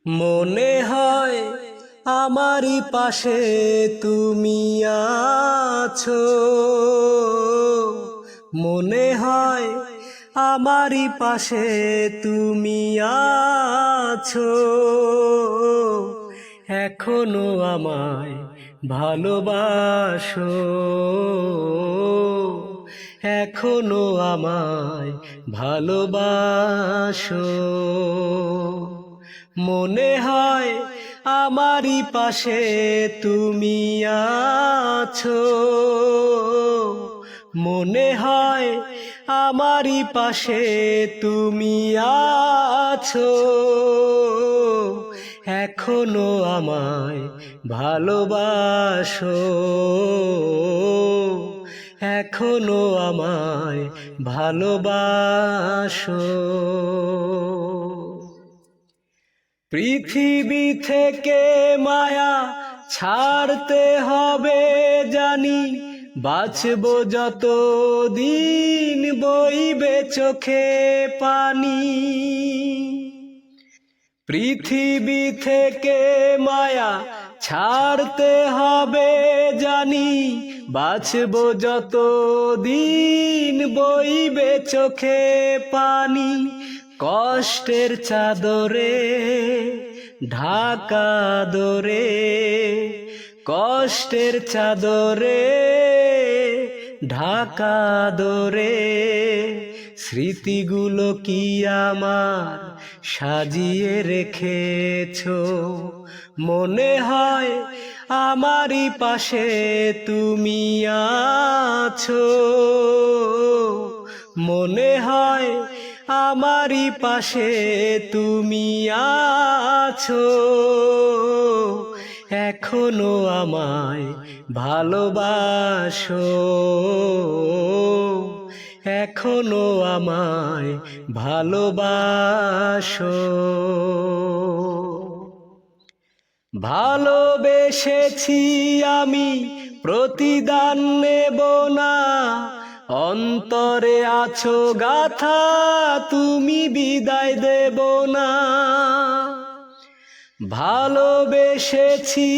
মনে হয় আমারই পাশে তুমি আছো, মনে হয় আমারই পাশে তুমি আছো, এখনো আমায় ভালোবাসো, এখনো আমায় ভালোবাসো। মনে হয় আমারই পাশে তুমি আছো, মনে হয় আমারই পাশে তুমি আছো, এখনো আমায় ভালোবাসো, এখনো আমায় ভালোবাসো। পৃথিবী থেকে মায়া ছাড়তে হবে জানি, বাঁচবো যত দিন বইবে চোখে পানি। পৃথিবী থেকে মায়া ছাড়তে হবে জানি, বাঁচবো যত দিন বইবে চোখে পানি। কষ্টের চাদরে ঢাকা দরে, কষ্টের চাদরে ঢাকা দরে, স্মৃতিগুলো কি আমার সাজিয়ে রেখেছো। মনে হয় আমারই পাশে তুমি আছো, মনে হয় আমারই পাশে তুমি আছো, এখনো আমায় ভালোবাসো, এখনো আমায় ভালোবাসো। ভালোবেসেছি আমি প্রতিদান নেব না, অন্তরে আছো গাথা তুমি বিদায় দেব না। ভালোবেসেছি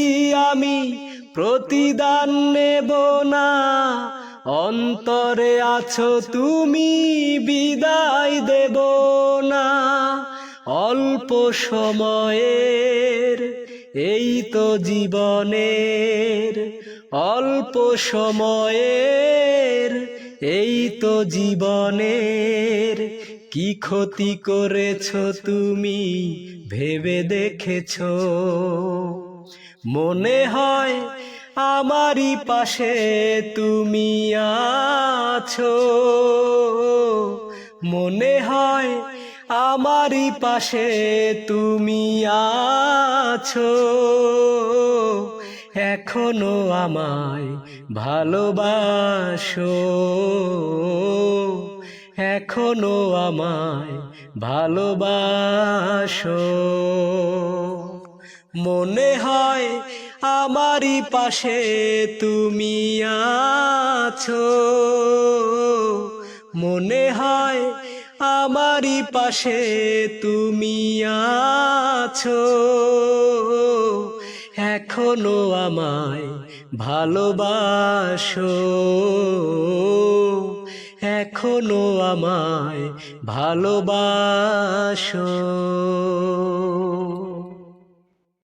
আমি প্রতিদান নেব না, অন্তরে আছো তুমি বিদায় দেব না। অল্প সময়ের এই তো জীবনের, অল্প সময়ের এই তো জীবনের, কি ক্ষতি করেছো তুমি ভেবে দেখেছো। মনে হয় আমারই পাশে তুমি আছো, মনে হয় আমারই পাশে তুমি আছো, এখনো আমায় ভালোবাসো, এখনো আমায় ভালোবাসো। মনে হয় আমারই পাশে তুমি আছো, মনে হয় আমারই পাশে তুমি আছো, এখনো আমায় ভালোবাসো, এখনো আমায় ভালোবাসো।